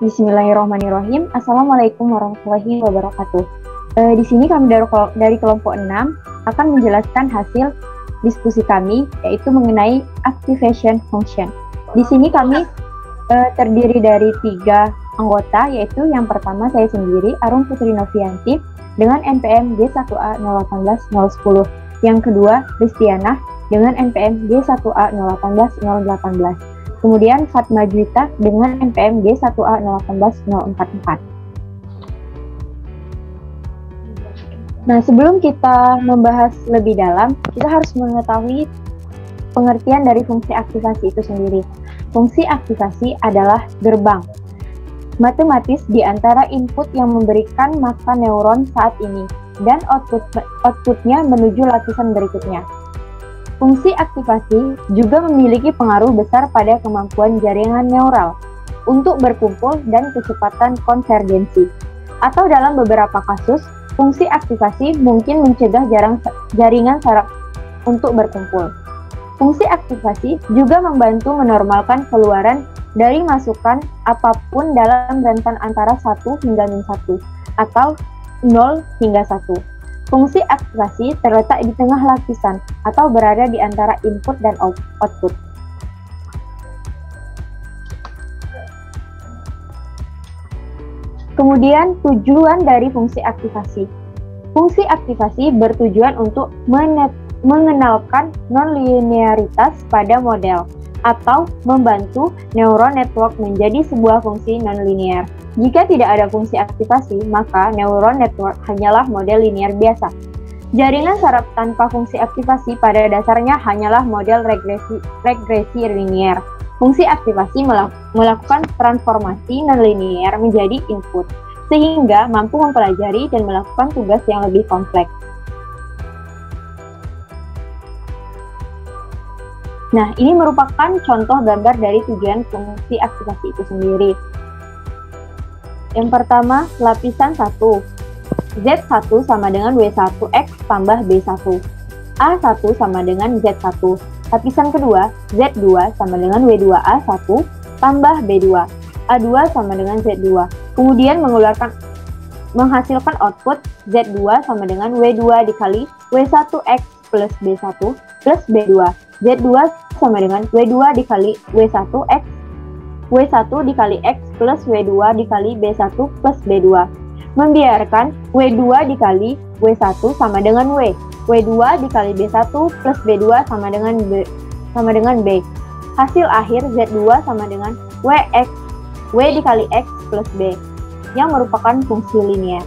Bismillahirrahmanirrahim. Assalamualaikum warahmatullahi wabarakatuh. Di sini kami dari kelompok 6 akan menjelaskan hasil diskusi kami, yaitu mengenai activation function. Di sini kami terdiri dari 3 anggota, yaitu yang pertama saya sendiri, Arum Putri Novianti, dengan NPM G1A018010. Yang kedua, Ristiana, dengan NPM G1A018018. Kemudian Fatma Juwita dengan NPM G1A018044. Nah, sebelum kita membahas lebih dalam, kita harus mengetahui pengertian dari fungsi aktivasi itu sendiri. Fungsi aktivasi adalah gerbang matematis di antara input yang memberikan makan neuron saat ini dan outputnya menuju lapisan berikutnya. Fungsi aktivasi juga memiliki pengaruh besar pada kemampuan jaringan neural untuk berkumpul dan kecepatan konvergensi. Atau dalam beberapa kasus, fungsi aktivasi mungkin mencegah jaringan saraf untuk berkumpul. Fungsi aktivasi juga membantu menormalkan keluaran dari masukan apapun dalam rentan antara 1 hingga -1 atau 0 hingga 1. Fungsi aktivasi terletak di tengah lapisan atau berada di antara input dan output. Kemudian tujuan dari fungsi aktivasi. Fungsi aktivasi bertujuan untuk mengenalkan nonlinearitas pada model atau membantu neural network menjadi sebuah fungsi nonlinear. Jika tidak ada fungsi aktivasi, maka neural network hanyalah model linear biasa. Jaringan saraf tanpa fungsi aktivasi pada dasarnya hanyalah model regresi linear. Fungsi aktivasi melakukan transformasi nonlinear menjadi input, sehingga mampu mempelajari dan melakukan tugas yang lebih kompleks. Nah, ini merupakan contoh gambar dari tujuan fungsi aktivasi itu sendiri. Yang pertama, lapisan 1. Z1 sama dengan W1X tambah B1. A1 sama dengan Z1. Lapisan kedua, Z2 sama dengan W2A1 tambah B2. A2 sama dengan Z2. Kemudian menghasilkan output Z2 sama dengan W2 dikali W1X plus B1 plus B2. Z2 sama dengan W2 dikali W1X, W1 dikali X plus W2 dikali B1 plus B2. Membiarkan W2 dikali W1 sama dengan W. W2 dikali B1 plus B2 sama dengan B. Hasil akhir Z2 sama dengan WX, W dikali X plus B, yang merupakan fungsi linear.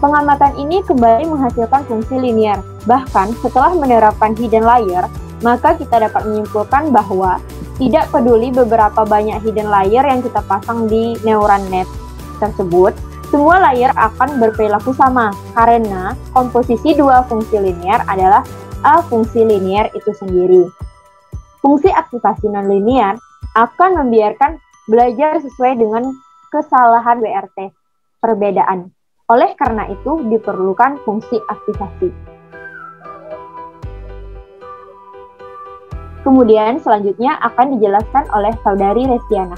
Pengamatan ini kembali menghasilkan fungsi linear. Bahkan setelah menerapkan hidden layer, maka kita dapat menyimpulkan bahwa tidak peduli beberapa banyak hidden layer yang kita pasang di neural net tersebut, semua layer akan berperilaku sama karena komposisi dua fungsi linear adalah A fungsi linear itu sendiri. Fungsi aktivasi nonlinear akan membiarkan belajar sesuai dengan kesalahan WRT, perbedaan. Oleh karena itu diperlukan fungsi aktivasi. Kemudian selanjutnya akan dijelaskan oleh Saudari Restiana.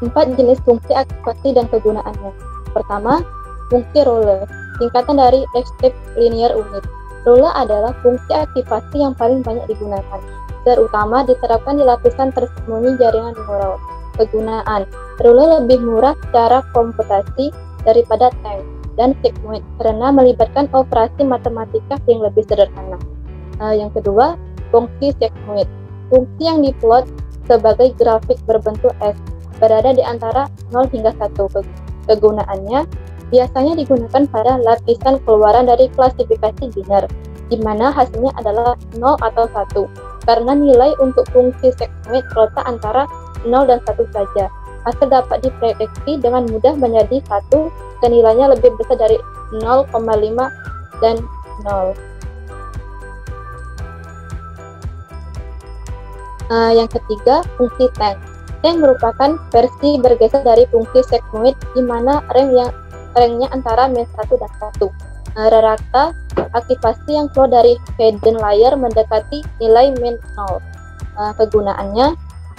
Empat jenis fungsi aktivasi dan kegunaannya. Pertama, fungsi rule, singkatan dari Restricted Linear Unit. Rule adalah fungsi aktivasi yang paling banyak digunakan, terutama diterapkan di lapisan tersembunyi jaringan neural. Kegunaan, rule lebih murah secara komputasi daripada tank dan segment karena melibatkan operasi matematika yang lebih sederhana. Yang kedua, fungsi segment, fungsi yang diplot sebagai grafik berbentuk S, berada di antara 0 hingga 1. Kegunaannya biasanya digunakan pada lapisan keluaran dari klasifikasi biner, di mana hasilnya adalah 0 atau 1, karena nilai untuk fungsi segment terletak antara 0 dan 1 saja. Hasil dapat diprediksi dengan mudah menjadi 1 dan nilainya lebih besar dari 0,5 dan 0. Yang ketiga, fungsi tank. Tank merupakan versi bergeser dari fungsi segment di mana rangnya antara -1 dan 1. Rata-rata aktivasi yang keluar dari hidden layer mendekati nilai -0. Kegunaannya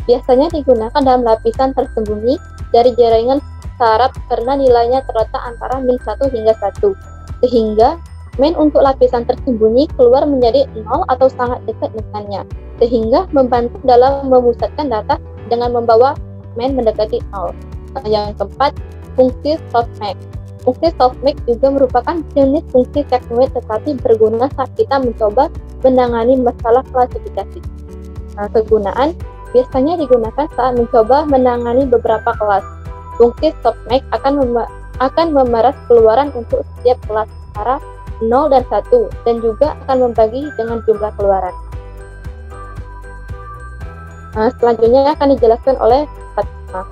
biasanya digunakan dalam lapisan tersembunyi dari jaringan saraf karena nilainya terletak antara min 1 hingga 1, sehingga min untuk lapisan tersembunyi keluar menjadi 0 atau sangat dekat dengannya, sehingga membantu dalam memusatkan data dengan membawa min mendekati 0. Yang keempat, fungsi softmax. Fungsi softmax juga merupakan jenis fungsi teknik tetapi berguna saat kita mencoba menangani masalah klasifikasi. Kegunaan biasanya digunakan saat mencoba menangani beberapa kelas. Fungsi softmax akan memeras keluaran untuk setiap kelas antara 0 dan 1 dan juga akan membagi dengan jumlah keluaran. Selanjutnya akan dijelaskan oleh Fatima.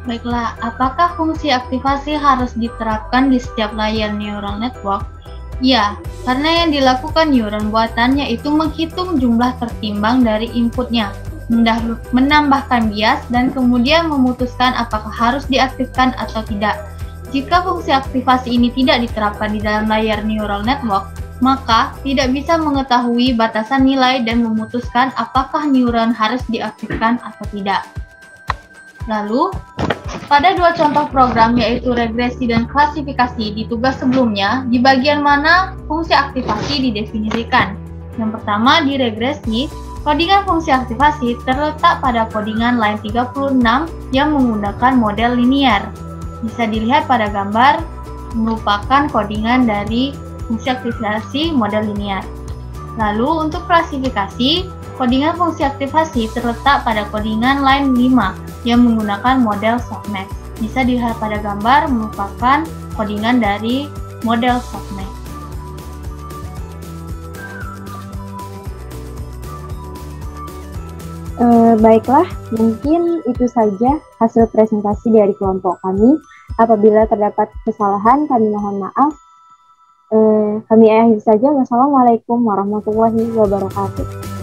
Baiklah, apakah fungsi aktivasi harus diterapkan di setiap layar neural network? Ya, karena yang dilakukan neuron buatan yaitu menghitung jumlah tertimbang dari inputnya, menambahkan bias, dan kemudian memutuskan apakah harus diaktifkan atau tidak. Jika fungsi aktivasi ini tidak diterapkan di dalam layar neural network, maka tidak bisa mengetahui batasan nilai dan memutuskan apakah neuron harus diaktifkan atau tidak. Lalu, pada dua contoh program yaitu regresi dan klasifikasi di tugas sebelumnya, di bagian mana fungsi aktivasi didefinisikan? Yang pertama, di regresi, kodingan fungsi aktivasi terletak pada kodingan line 36 yang menggunakan model linear. Bisa dilihat pada gambar, merupakan kodingan dari fungsi aktivasi model linear. Lalu untuk klasifikasi, kodingan fungsi aktivasi terletak pada kodingan line 5 yang menggunakan model softmax. Bisa dilihat pada gambar, merupakan kodingan dari model softmax. Baiklah, mungkin itu saja hasil presentasi dari kelompok kami. Apabila terdapat kesalahan, kami mohon maaf. Kami akhiri saja. Wassalamualaikum warahmatullahi wabarakatuh.